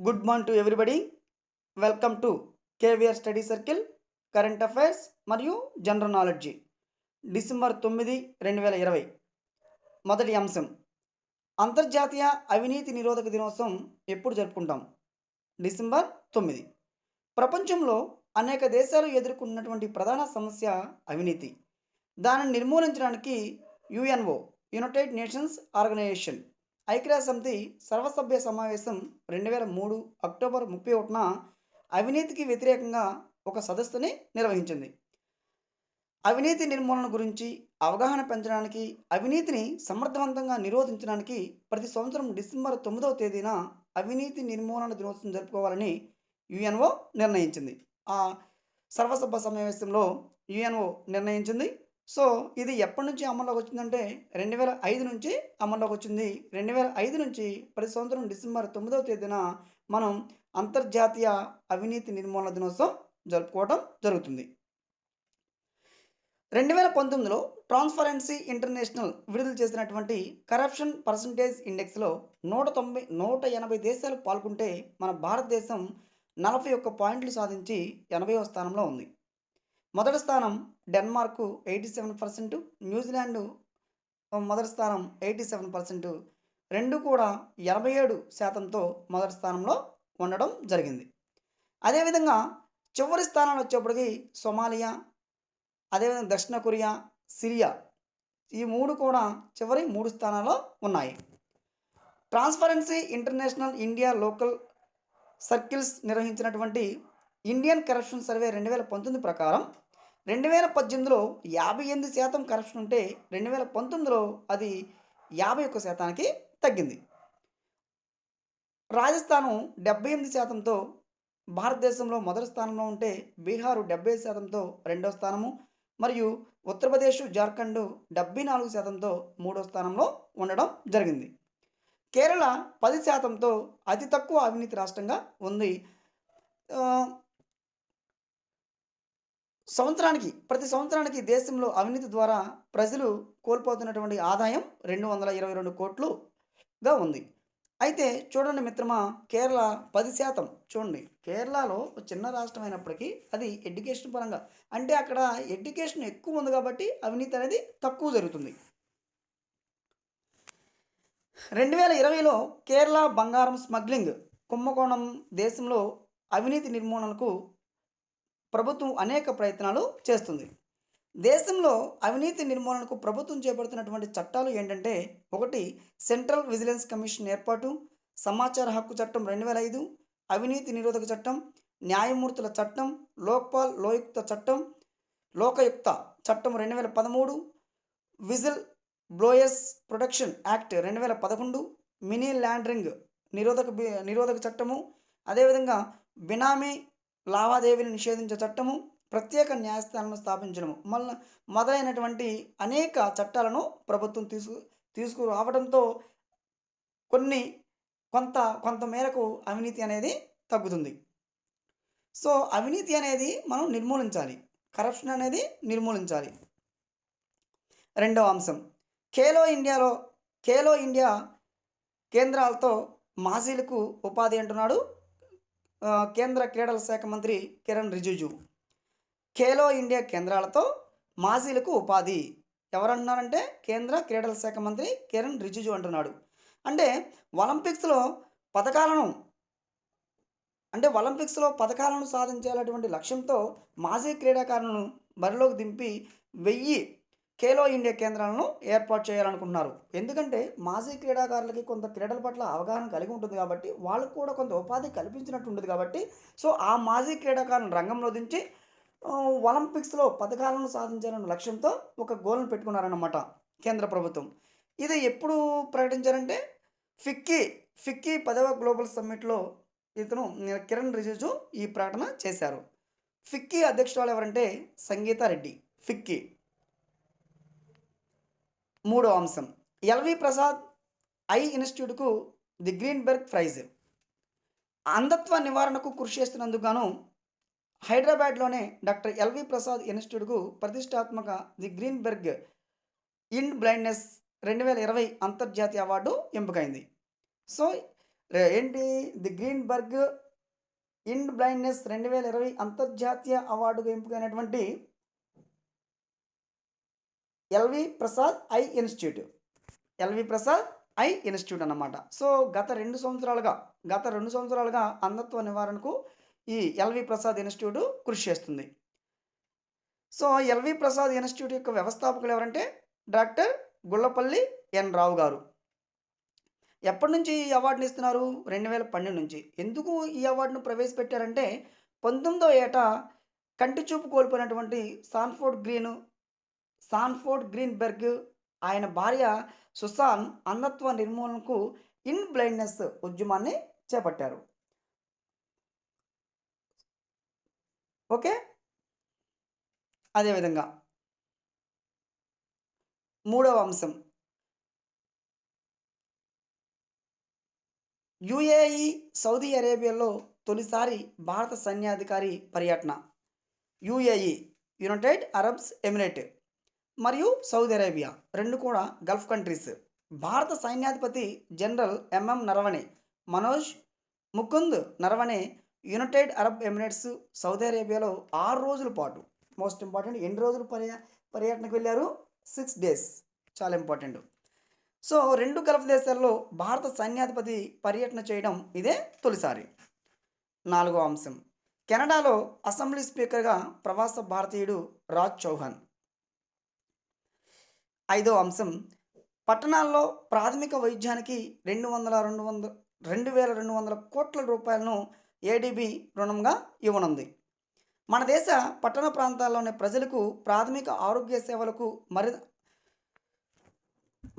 Good morning to everybody. Welcome to KVR study circle current affairs మరియు general knowledge. December 9, 2020. మొదటి అంశం, అంతర్జాతీయ అవినీతి నిరోధక దినోత్సవం ఎప్పుడు జరుపుకుంటాం? డిసెంబర్ 9. ప్రపంచంలో అనేక దేశాలు ఎదుర్కొన్నటువంటి ప్రధాన సమస్య అవినీతి. దానిని నిర్మూలించడానికి యుఎన్ఓ, యునైటెడ్ నేషన్స్ ఆర్గనైజేషన్, ఐక్యరాజ్య సమితి సర్వసభ్య సమావేశం 2003 అక్టోబర్ 31న అవినీతికి వ్యతిరేకంగా ఒక సదస్సుని నిర్వహించింది. అవినీతి నిర్మూలన గురించి అవగాహన పెంచడానికి, అవినీతిని సమర్థవంతంగా నిరోధించడానికి ప్రతి సంవత్సరం డిసెంబర్ 9వ తేదీన అవినీతి నిర్మూలన దినోత్సవం జరుపుకోవాలని యుఎన్ఓ నిర్ణయించింది. ఆ సర్వసభ సమావేశంలో యుఎన్ఓ నిర్ణయించింది. సో ఇది ఎప్పటి నుంచి అమల్లోకి వచ్చిందంటే 2005 నుంచి అమల్లోకి వచ్చింది. 2005 నుంచి ప్రతి సంవత్సరం డిసెంబర్ 9వ తేదీన మనం అంతర్జాతీయ అవినీతి నిర్మూలన దినోత్సవం జరుపుకోవడం జరుగుతుంది. 2019లో ట్రాన్స్పరెన్సీ ఇంటర్నేషనల్ విడుదల చేసినటువంటి కరప్షన్ పర్సంటేజ్ ఇండెక్స్లో 180 దేశాలు పాల్గొంటే మన భారతదేశం 41 పాయింట్లు సాధించి 80వ స్థానంలో ఉంది. మొదటి స్థానం డెన్మార్క్ 87%, న్యూజిలాండ్ మొదటి స్థానం 87%, రెండు కూడా 87%తో మొదటి స్థానంలో ఉండడం జరిగింది. అదేవిధంగా చివరి స్థానంలో వచ్చేప్పటికి సొమాలియా, అదేవిధంగా దక్షిణ కొరియా, సిరియా, ఈ మూడు కూడా చివరి 3 స్థానాల్లో ఉన్నాయి. Transparency international India local circles నిర్వహించినటువంటి ఇండియన్ కరప్షన్ సర్వే 2019 ప్రకారం 2018లో 58% కరప్షన్ ఉంటే 2019లో అది 51%కి తగ్గింది. రాజస్థాను 78%తో భారతదేశంలో మొదటి స్థానంలో ఉంటే బీహారు 75%తో రెండో స్థానము, మరియు ఉత్తరప్రదేశ్, జార్ఖండ్ 74%తో మూడో స్థానంలో ఉండడం జరిగింది. కేరళ 10%తో అతి తక్కువ అవినీతి రాష్ట్రంగా ఉంది. ప్రతి సంవత్సరానికి దేశంలో అవినీతి ద్వారా ప్రజలు కోల్పోతున్నటువంటి ఆదాయం 222 కోట్లుగా ఉంది. అయితే చూడండి మిత్రమా, కేరళ 10%. చూడండి, కేరళలో ఒక చిన్న రాష్ట్రం అయినప్పటికీ అది ఎడ్యుకేషన్ పరంగా, అంటే అక్కడ ఎడ్యుకేషన్ ఎక్కువ ఉంది కాబట్టి అవినీతి అనేది తక్కువ జరుగుతుంది. 2020లో కేరళ బంగారం స్మగ్లింగ్ కుంభకోణం దేశంలో అవినీతి నిర్మూలనకు ప్రభుత్వం అనేక ప్రయత్నాలు చేస్తుంది. దేశంలో అవినీతి నిర్మూలనకు ప్రభుత్వం చేపడుతున్నటువంటి చట్టాలు ఏంటంటే, ఒకటి సెంట్రల్ విజిలెన్స్ కమిషన్ ఏర్పాటు, సమాచార హక్కు చట్టం 2005, అవినీతి నిరోధక చట్టం, న్యాయమూర్తుల చట్టం, లోక్పాల్ లోకయుక్త చట్టం 2013, whistle blowers protection act 2011, mini laundering నిరోధక చట్టము, అదేవిధంగా బినామీ లావాదేవీలు నిషేధించే చట్టము, ప్రత్యేక న్యాయస్థానాలను స్థాపించడము మొదలైనటువంటి అనేక చట్టాలను ప్రభుత్వం తీసుకురావడంతో కొంత మేరకు అవినీతి అనేది తగ్గుతుంది. సో అవినీతి అనేది మనం నిర్మూలించాలి, కరప్షన్ అనేది నిర్మూలించాలి. రెండవ అంశం, ఖేలో ఇండియా కేంద్రాలతో మాజీలకు ఉపాధి అంటున్నాడు కేంద్ర క్రీడల శాఖ మంత్రి కిరణ్ రిజిజు. ఖేలో ఇండియా కేంద్రాలతో మాజీలకు ఉపాధి ఎవరంటున్నారంటే కేంద్ర క్రీడల శాఖ మంత్రి కిరణ్ రిజిజు అంటున్నాడు. అంటే ఒలింపిక్స్లో పథకాలను సాధించాలటువంటి లక్ష్యంతో మాజీ క్రీడాకారులను బరిలోకి దింపి 1000 ఖేలో ఇండియా కేంద్రాలను ఏర్పాటు చేయాలనుకుంటున్నారు. ఎందుకంటే మాజీ క్రీడాకారులకి కొంత క్రీడల పట్ల అవగాహన కలిగి ఉంటుంది కాబట్టి వాళ్ళకు కూడా కొంత ఉపాధి కల్పించినట్టు ఉంటుంది కాబట్టి, సో ఆ మాజీ క్రీడాకారులను రంగంలో దించి ఒలింపిక్స్లో పథకాలను సాధించాలన్న లక్ష్యంతో ఒక గోల్ను పెట్టుకున్నారన్నమాట కేంద్ర ప్రభుత్వం. ఇది ఎప్పుడు ప్రకటించారంటే ఫిక్కీ 10వ గ్లోబల్ సమ్మిట్లో కిరణ్ రిజిజు ఈ ప్రకటన చేశారు. ఫిక్కీ అధ్యక్షురాలు ఎవరంటే సంగీతా రెడ్డి. ఫిక్కీ. మూడో అంశం, ఎల్వి ప్రసాద్ ఐ ఇన్స్టిట్యూట్కు ది గ్రీన్బెర్గ్ ప్రైజ్. అంధత్వ నివారణకు కృషి చేస్తున్నందుకు గాను హైదరాబాద్లోనే డాక్టర్ ఎల్వి ప్రసాద్ ఇన్స్టిట్యూట్కు ప్రతిష్టాత్మక ది గ్రీన్బెర్గ్ ఇన్ బ్లైండ్నెస్ 2020 అంతర్జాతీయ అవార్డు ఎంపికైంది. సో ఏంటి ది గ్రీన్బర్గ్ ఇన్ బ్లైండ్నెస్ 2020 అంతర్జాతీయ అవార్డుకు ఎంపికైనటువంటి LV Prasad eye institute. LV Prasad eye institute అన్నమాట. సో గత 2 సంవత్సరాలుగా అంధత్వ నివారణకు ఈ ఎల్వి ప్రసాద్ ఇన్స్టిట్యూట్ కృషి చేస్తుంది. సో ఎల్వి ప్రసాద్ ఇన్స్టిట్యూట్ యొక్క వ్యవస్థాపకులు ఎవరంటే డాక్టర్ గుళ్ళపల్లి ఎన్ రావు గారు. ఎప్పటి నుంచి ఈ అవార్డుని ఇస్తున్నారు? 2012 నుంచి. ఎందుకు ఈ అవార్డును ప్రవేశపెట్టారంటే 19వ ఏట కంటి చూపు కోల్పోయినటువంటి సాన్ఫోర్డ్ గ్రీన్బెర్గ్ ఆయన భార్య సుసాన్ అంధత్వ నిర్మూలనకు ఇన్ బ్లైండ్నెస్ ఉద్యమాన్ని చేపట్టారు. ఓకే. అదేవిధంగా మూడవ అంశం యుఏఈ సౌదీ అరేబియాలో తొలిసారి భారత సైన్యాధికారి పర్యటన. యుఏఈ యునైటెడ్ అరబ్స్ ఎమిరేట్ మరియు సౌదీ అరేబియా రెండు కూడా గల్ఫ్ కంట్రీస్. భారత సైన్యాధిపతి general MM Naravane, Manoj Mukund Naravane united Arab emirates Saudi అరేబియాలో 6 రోజుల పాటు, మోస్ట్ ఇంపార్టెంట్, ఎన్ని రోజులు పర్యటనకు వెళ్ళారు? 6 డేస్. చాలా ఇంపార్టెంట్. సో 2 గల్ఫ్ దేశాల్లో భారత సైన్యాధిపతి పర్యటన చేయడం ఇదే తొలిసారి. 4వ అంశం కెనడాలో అసెంబ్లీ స్పీకర్గా ప్రవాస భారతీయుడు రాజ్ చౌహాన్. 5వ అంశం పట్టణాల్లో ప్రాథమిక వైద్యానికి 2,200 కోట్ల రూపాయలను ఏడీబీ రుణంగా ఇవ్వనుంది. మన దేశ పట్టణ ప్రాంతాల్లోని ప్రజలకు ప్రాథమిక ఆరోగ్య సేవలకు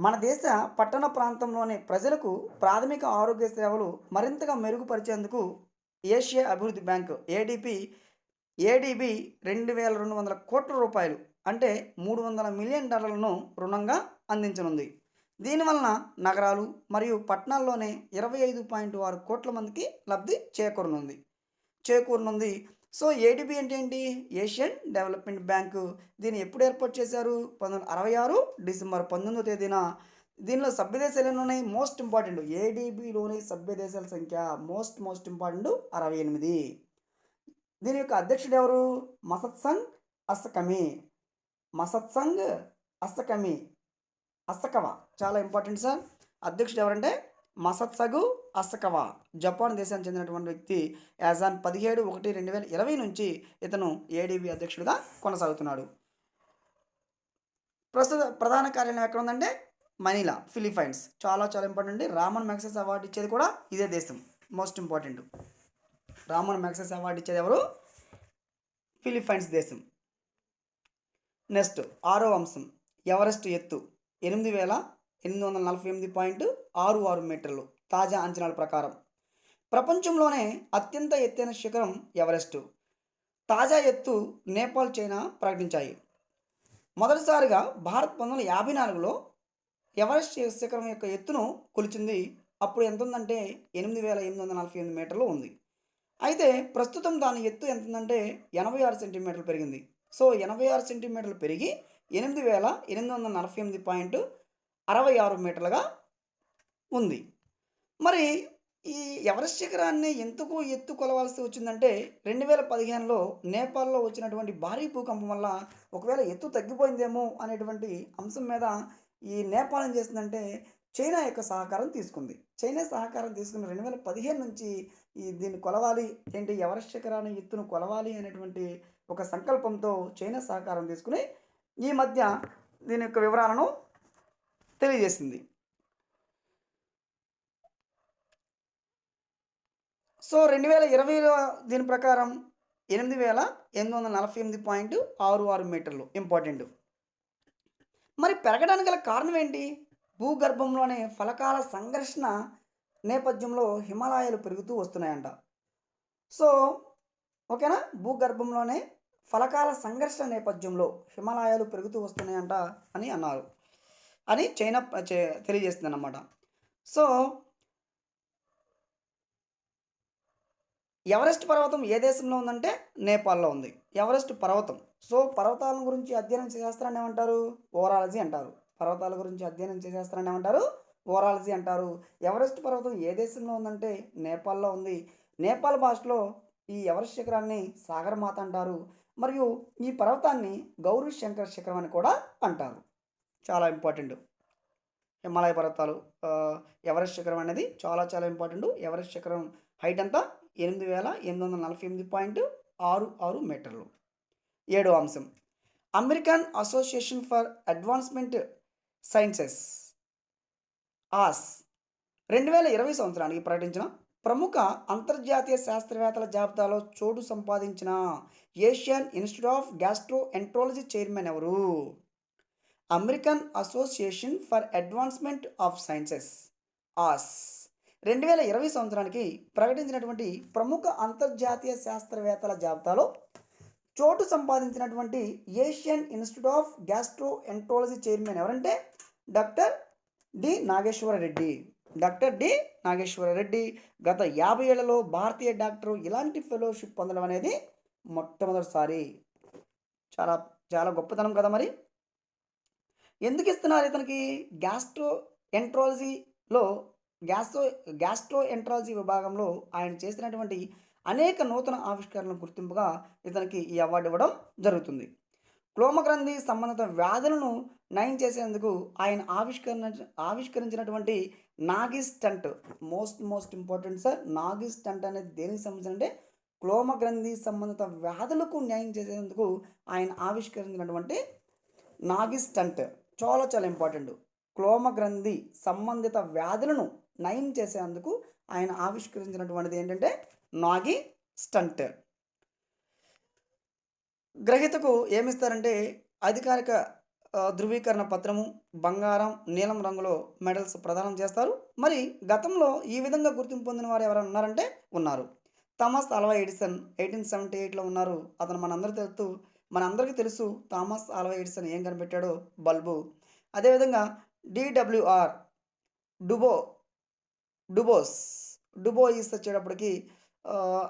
మన దేశ పట్టణ ప్రాంతంలోని ప్రజలకు ప్రాథమిక ఆరోగ్య సేవలు మరింతగా మెరుగుపరిచేందుకు ఏషియా అభివృద్ధి బ్యాంకు ఏడీబీ 2,200 కోట్ల రూపాయలు అంటే $300 మిలియన్ రుణంగా అందించనుంది. దీనివలన నగరాలు మరియు పట్టణాల్లోనే 25.6 కోట్ల మందికి లబ్ధి చేకూరనుంది. సో ఏడీబీ అంటే ఏంటి? Asian development bank. దీన్ని ఎప్పుడు ఏర్పాటు చేశారు? 1966 డిసెంబర్ 19వ తేదీన. దీనిలో సభ్య దేశాలు ఎన్ని ఉన్నాయి? మోస్ట్ ఇంపార్టెంట్, ఏడీబీలోని సభ్య దేశాల సంఖ్య మోస్ట్ ఇంపార్టెంట్ 68. దీని యొక్క అధ్యక్షుడు ఎవరు? మసత్సంగ్ అస్సకవా. చాలా ఇంపార్టెంట్ సార్. అధ్యక్షుడు ఎవరంటే మసత్సగు అస్సకవా, జపాన్ దేశానికి చెందినటువంటి వ్యక్తి. యాజాన్ 17/1/2020 నుంచి ఇతను ఏడీబీ అధ్యక్షుడిగా కొనసాగుతున్నాడు. ప్రస్తుత ప్రధాన కార్యాలయం ఎక్కడ ఉందంటే మనీలా, ఫిలిప్పైన్స్. చాలా ఇంపార్టెంట్. రామన్ మ్యాగ్సెస్ అవార్డు ఇచ్చేది కూడా ఇదే దేశం. Most important. Raman Magsaysay award ఇచ్చేది ఎవరు? ఫిలిప్పైన్స్ దేశం. నెక్స్ట్ 6వ అంశం ఎవరెస్ట్ ఎత్తు 8,848.66 మీటర్లు. తాజా అంచనాల ప్రకారం ప్రపంచంలోనే అత్యంత ఎత్తైన శిఖరం ఎవరెస్టు. తాజా ఎత్తు నేపాల్, చైనా ప్రకటించాయి. మొదటిసారిగా భారత్ 1954లో ఎవరెస్ట్ శిఖరం యొక్క ఎత్తును కొలిచింది. అప్పుడు ఎంత ఉందంటే 8,848 మీటర్లు ఉంది. అయితే ప్రస్తుతం దాని ఎత్తు ఎంత ఉందంటే 86 సెంటీమీటర్లు పెరిగింది. సో 86 సెంటీమీటర్లు పెరిగి 8,848.66 మీటర్లుగా ఉంది. మరి ఈ ఎవరెస్ట్ శిఖరాన్ని ఎందుకు ఎత్తు కొలవాల్సి వచ్చిందంటే 2015లో నేపాల్లో వచ్చినటువంటి భారీ భూకంపం వల్ల ఒకవేళ ఎత్తు తగ్గిపోయిందేమో అనేటువంటి అంశం మీద ఈ నేపాల్ ఏం చేసిందంటే చైనా యొక్క సహకారం తీసుకుంది. చైనా సహకారం తీసుకుని 2015 నుంచి దీన్ని కొలవాలి, ఏంటి ఎవరెస్ట్ శిఖరాన్ని ఎత్తును కొలవాలి అనేటువంటి ఒక సంకల్పంతో చైనా సహకారం తీసుకుని ఈ మధ్య దీని యొక్క వివరాలను తెలియజేసింది. సో 2020లో దీని ప్రకారం 8,848.66 మీటర్లు. ఇంపార్టెంట్. మరి పెరగడానికి గల కారణం ఏంటి? భూగర్భంలోనే ఫలకాల సంఘర్షణ నేపథ్యంలో హిమాలయాలు పెరుగుతూ వస్తున్నాయంట. సో ఓకేనా, భూగర్భంలోనే ఫలకాల సంఘర్షణ నేపథ్యంలో హిమాలయాలు పెరుగుతూ వస్తున్నాయంట అని అన్నారు అని చైనా తెలియజేస్తుంది అన్నమాట. సో ఎవరెస్ట్ పర్వతం ఏ దేశంలో ఉందంటే నేపాల్లో ఉంది ఎవరెస్ట్ పర్వతం. సో పర్వతాల గురించి అధ్యయనం చేసే శాస్త్రాన్ని ఏమంటారు? ఓరాలజీ అంటారు. పర్వతాల గురించి అధ్యయనం చేసే శాస్త్రాన్ని ఏమంటారు? ఓరాలజీ అంటారు. ఎవరెస్ట్ పర్వతం ఏ దేశంలో ఉందంటే నేపాల్‌లో ఉంది. నేపాల్ భాషలో ఈ ఎవరెస్ట్ శిఖరాన్ని సాగరమాత అంటారు. మరియు ఈ పర్వతాన్ని గౌరీ శంకర్ శిఖరం అని కూడా అంటారు. చాలా ఇంపార్టెంట్. హిమాలయ పర్వతాలు ఎవరెస్ట్ శిఖరం అనేది చాలా చాలా ఇంపార్టెంట్. ఎవరెస్ట్ శిఖరం హైట్ ఎంత? 8848.66 మీటర్లు. ఏడో అంశం. American association for advancement sciences ఆస్ 2020 సంవత్సరానికి ప్రకటించిన ప్రముఖ అంతర్జాతీయ శాస్త్రవేత్తల జాబితాలో చోటు సంపాదించిన Asian institute of gastroenterology chairman ఎవరు? American association for advancement of sciences ఆస్ 2020 సంవత్సరానికి ప్రకటించినటువంటి ప్రముఖ అంతర్జాతీయ శాస్త్రవేత్తల జాబితాలో చోటు సంపాదించినటువంటి Asian institute of gastroenterology chairman ఎవరంటే doctor D Nageshwara Reddy. Doctor D Nageshwara Reddy గత 50 ఏళ్లలో భారతీయ డాక్టర్ ఇలాంటి ఫెలోషిప్ పొందడం అనేది మొట్టమొదటిసారి. చాలా చాలా గొప్పతనం కదా మరి. ఎందుకు ఇస్తున్నారు ఇతనికి? గ్యాస్ట్రో ఎంట్రాలజీలో గ్యాస్ట్రో ఎంట్రాలజీ విభాగంలో ఆయన చేసినటువంటి అనేక నూతన ఆవిష్కరణల గుర్తింపుగా ఇతనికి ఈ అవార్డు ఇవ్వడం జరుగుతుంది. క్లోమగ్రంథి సంబంధిత వ్యాధులను నయం చేసేందుకు ఆయన ఆవిష్కరించినటువంటి Nagi stent most important sir. Nagi stent అనేది దేనికి సంబంధించిన అంటే క్లోమగ్రంథి సంబంధిత వ్యాధులకు న్యాయం చేసేందుకు ఆయన ఆవిష్కరించినటువంటి నాగి స్టంట్ చాలా చాలా ఇంపార్టెంట్. క్లోమగ్రంథి సంబంధిత వ్యాధులను నయం చేసేందుకు ఆయన ఆవిష్కరించినటువంటిది ఏంటంటే నాగి స్టంట్. గ్రహీతకు ఏమిస్తారంటే అధికారిక ధృవీకరణ పత్రము, బంగారం, నీలం రంగులో మెడల్స్ ప్రదానం చేస్తారు. మరి గతంలో ఈ విధంగా గుర్తింపు పొందిన వారు ఎవరైనా ఉన్నారంటే ఉన్నారు. థామస్ ఆల్వా ఎడిసన్ 1878లో ఉన్నారు. అతను మనందరికీ తెలుసు థామస్ ఆల్వా ఎడిసన్ ఏం కనిపెట్టాడో, బల్బు. అదేవిధంగా డిడబ్ల్యూఆర్ డుబోయిస్ వచ్చేటప్పటికి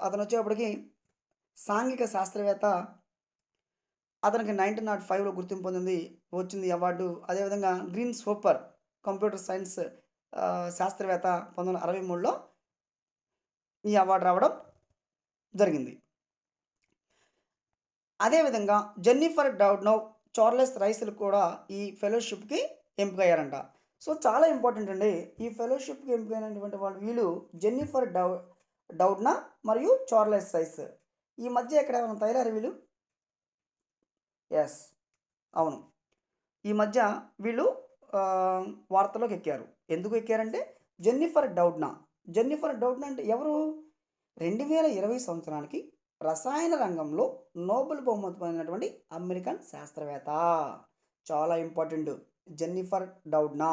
అతను వచ్చేటప్పటికి సాంఘిక శాస్త్రవేత్త. అతనికి 1905లో గుర్తింపు వచ్చింది అవార్డు. అదేవిధంగా గ్రీన్స్ హోపర్ కంప్యూటర్ సైన్స్ శాస్త్రవేత్త 1963లో ఈ అవార్డు రావడం జరిగింది. అదేవిధంగా జెన్నిఫర్ డౌడ్నో, చార్లెస్ రైస్లు కూడా ఈ ఫెలోషిప్కి ఎంపికయ్యారంట. సో చాలా ఇంపార్టెంట్ అండి. ఈ ఫెలోషిప్కి ఎంపికైనటువంటి వీళ్ళు జెన్నిఫర్ డౌడ్నా మరియు చార్లెస్ రైస్. ఈ మధ్య ఎక్కడ ఏమైనా తయారు వీళ్ళు? ఎస్, అవును. ఈ మధ్య వీళ్ళు వార్తల్లోకి ఎక్కారు. ఎందుకు ఎక్కారంటే జెన్నిఫర్ డౌడ్నా అంటే ఎవరు? 2020 సంవత్సరానికి రసాయన రంగంలో నోబెల్ బహుమతి పొందినటువంటి అమెరికన్ శాస్త్రవేత్త. చాలా ఇంపార్టెంట్. జెన్నిఫర్ డౌడ్నా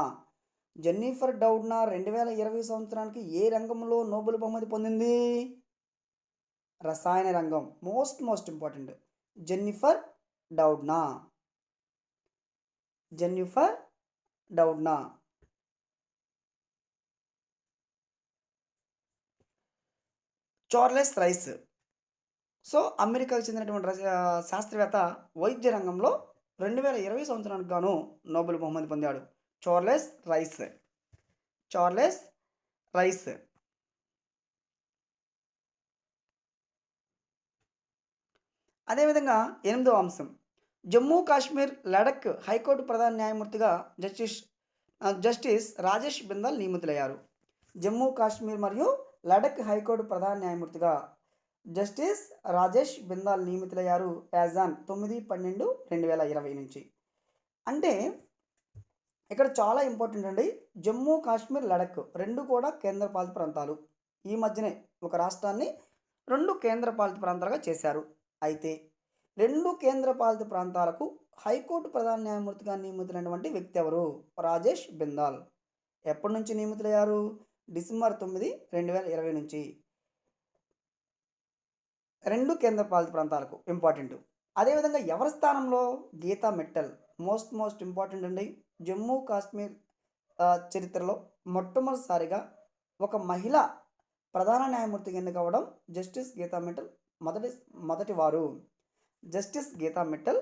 2020 సంవత్సరానికి ఏ రంగంలో నోబెల్ బహుమతి పొందింది? రసాయన రంగం. Most important. Jennifer Doudna. Charles Rice. So అమెరికాకు చెందినటువంటి శాస్త్రవేత్త వైద్య రంగంలో 2020 సంవత్సరానికి గాను నోబెల్ బహుమతి పొందాడు. Charles rice. అదేవిధంగా 8వ అంశం. జమ్మూ కాశ్మీర్ లడఖ్ హైకోర్టు ప్రధాన న్యాయమూర్తిగా జస్టిస్ రాజేష్ బిందాల్ నియమితులయ్యారు. జమ్మూ కాశ్మీర్ మరియు లడఖ్ హైకోర్టు ప్రధాన న్యాయమూర్తిగా జస్టిస్ రాజేష్ బిందాల్ నియమితులయ్యారు యాజ్ ఆన్ 9/12/2020 నుంచి. అంటే ఇక్కడ చాలా ఇంపార్టెంట్ అండి. జమ్మూ కాశ్మీర్ లడఖ్ రెండు కూడా కేంద్రపాలిత ప్రాంతాలు. ఈ మధ్యనే ఒక రాష్ట్రాన్ని 2 కేంద్రపాలిత ప్రాంతాలుగా చేశారు. అయితే 2 కేంద్రపాలిత ప్రాంతాలకు హైకోర్టు ప్రధాన న్యాయమూర్తిగా నియమితులైనటువంటి వ్యక్తి ఎవరు? రాజేష్ బిందాల్. ఎప్పటి నుంచి నియమితులయ్యారు? డిసెంబర్ 9, 2020 నుంచి. 2 కేంద్రపాలిత ప్రాంతాలకు ఇంపార్టెంట్. అదేవిధంగా ఎవరి స్థానంలో? గీతా మిట్టల్. మోస్ట్ ఇంపార్టెంట్ అండి. జమ్మూ కాశ్మీర్ చరిత్రలో మొట్టమొదటిసారిగా ఒక మహిళ ప్రధాన న్యాయమూర్తిగా ఎన్నికవడం జస్టిస్ గీతా మిట్టల్ మొదటి వారు. జస్టిస్ గీతా మిట్టల్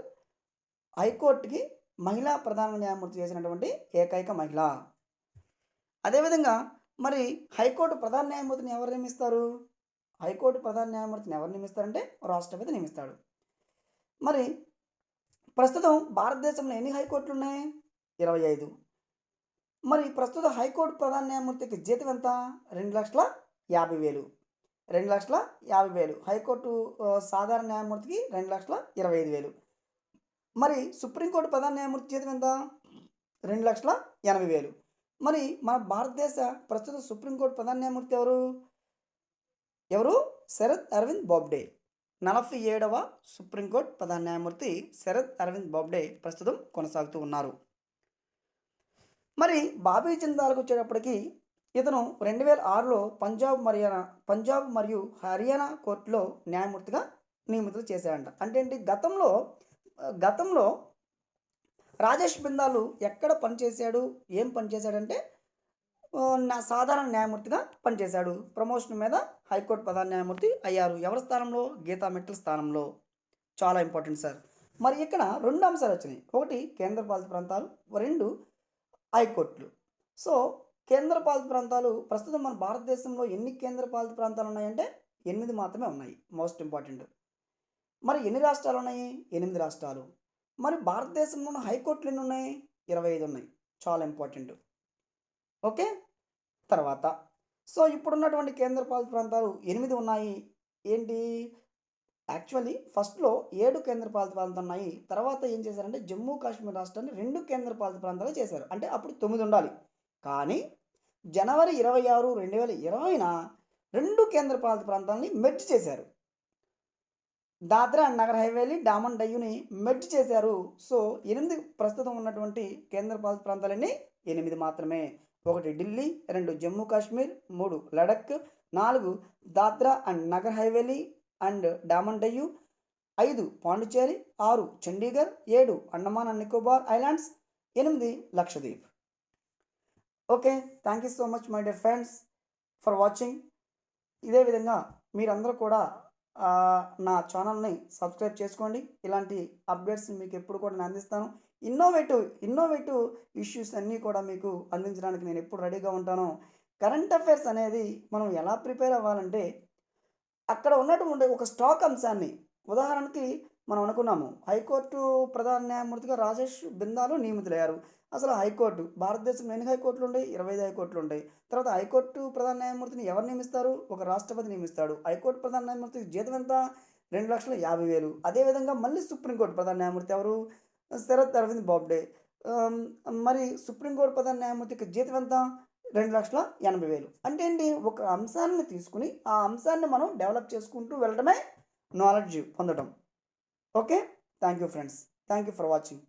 హైకోర్టుకి మహిళా ప్రధాన న్యాయమూర్తి చేసినటువంటి ఏకైక మహిళ. అదేవిధంగా మరి హైకోర్టు ప్రధాన న్యాయమూర్తిని ఎవరు నియమిస్తారు? హైకోర్టు ప్రధాన న్యాయమూర్తిని ఎవరు నియమిస్తారంటే రాష్ట్రపతి నియమిస్తాడు. మరి ప్రస్తుతం భారతదేశంలో ఎన్ని హైకోర్టులున్నాయి? 25. మరి ప్రస్తుత హైకోర్టు ప్రధాన న్యాయమూర్తికి జీతం ఎంత? 2,50,000. 2,50,000. హైకోర్టు సాధారణ న్యాయమూర్తికి 2,25,000. మరి సుప్రీంకోర్టు ప్రధాన న్యాయమూర్తి జీతం ఎంత? 2,80,000. మరి మన భారతదేశ ప్రస్తుత సుప్రీంకోర్టు ప్రధాన న్యాయమూర్తి ఎవరు? శరద్ అరవింద్ బాబ్డే. 47వ సుప్రీంకోర్టు ప్రధాన న్యాయమూర్తి శరద్ అరవింద్ బాబ్డే ప్రస్తుతం కొనసాగుతూ ఉన్నారు. మరి బాబీ జిందాల్‌కి వచ్చేటప్పటికి ఇతను 2006లో పంజాబ్ మరియు హర్యానా కోర్టులో న్యాయమూర్తిగా నియమితులు చేశాడంట. అంటే ఏంటి గతంలో రాజేష్ బిందాలు ఎక్కడ పనిచేశాడు? ఏం పనిచేశాడంటే సాధారణ న్యాయమూర్తిగా పనిచేశాడు. ప్రమోషన్ మీద హైకోర్టు ప్రధాన న్యాయమూర్తి అయ్యారు. ఎవరి స్థానంలో? గీతా మిట్టల్ స్థానంలో. చాలా ఇంపార్టెంట్ సార్. మరి ఇక్కడ 2 అంశాలు వచ్చినాయి. ఒకటి కేంద్రపాలిత ప్రాంతాలు, 2 హైకోర్టులు. సో కేంద్రపాలిత ప్రాంతాలు ప్రస్తుతం మన భారతదేశంలో ఎన్ని కేంద్రపాలిత ప్రాంతాలు ఉన్నాయంటే 8 మాత్రమే ఉన్నాయి. Most important. మరి ఎన్ని రాష్ట్రాలు ఉన్నాయి? 8 రాష్ట్రాలు. మరి భారతదేశంలో ఉన్న హైకోర్టులు ఎన్ని ఉన్నాయి? 25 ఉన్నాయి. చాలా ఇంపార్టెంట్. ఓకే. తర్వాత సో ఇప్పుడున్నటువంటి కేంద్రపాలిత ప్రాంతాలు 8 ఉన్నాయి. ఏంటి? యాక్చువల్లీ ఫస్ట్‌లో 7 కేంద్రపాలిత ప్రాంతాలు ఉన్నాయి. తర్వాత ఏం చేశారంటే జమ్మూ కాశ్మీర్ రాష్ట్రాన్ని 2 కేంద్రపాలిత ప్రాంతాలుగా చేశారు. అంటే అప్పుడు 9 ఉండాలి. కానీ జనవరి 26, 2020న 2 కేంద్రపాలిత ప్రాంతాలని మెర్జ్ చేశారు. దాద్రా అండ్ నగర్ హవేలీ, డామన్ డయ్యూని మెర్జ్ చేశారు. సో 8 ప్రస్తుతం ఉన్నటువంటి కేంద్రపాలిత ప్రాంతాలన్నీ 8 మాత్రమే. 1 Delhi, 2 Jammu Kashmir, 3 Ladakh, 4 Dadra and Nagar Haveli and Daman Diu, 5 Pondicherry, 6 Chandigarh, 7 Andaman and Nicobar islands, 8 Lakshadweep. Okay. Thank you so much my dear friends for watching. ఇదే విధంగా మీరందరూ కూడా నా ఛానల్ని సబ్స్క్రైబ్ చేసుకోండి. ఇలాంటి అప్డేట్స్ మీకు ఎప్పుడు కూడా నేను అందిస్తాను. ఇన్నోవేటివ్ ఇష్యూస్ అన్నీ కూడా మీకు అందించడానికి నేను ఎప్పుడు రెడీగా ఉంటాను. కరెంట్ అఫైర్స్ అనేది మనం ఎలా ప్రిపేర్ అవ్వాలంటే అక్కడ ఉన్నటువంటి ఒక స్టాక్ అంశాన్ని ఉదాహరణకి మనం అనుకున్నాము హైకోర్టు ప్రధాన న్యాయమూర్తిగా రాజేష్ బిందాలు నియమితులయ్యారు. అసలు హైకోర్టు భారతదేశంలో ఎన్ని హైకోర్టులు ఉంటాయి? 25 హైకోర్టులు ఉంటాయి. తర్వాత హైకోర్టు ప్రధాన న్యాయమూర్తిని ఎవరు నియమిస్తారు? ఒక రాష్ట్రపతి నియమిస్తాడు. హైకోర్టు ప్రధాన న్యాయమూర్తికి జీతం ఎంత? 2,50,000. అదేవిధంగా మళ్ళీ సుప్రీంకోర్టు ప్రధాన న్యాయమూర్తి ఎవరు? శరద్ అరవింద్ బాబ్డే. మరి సుప్రీంకోర్టు ప్రధాన న్యాయమూర్తికి జీతం ఎంత? 2,80,000. అంటే ఏంటి? ఒక అంశాన్ని తీసుకుని ఆ అంశాన్ని మనం డెవలప్ చేసుకుంటూ వెళ్ళడమే నాలెడ్జ్ పొందడం. Okay. Thank you friends. Thank you for watching.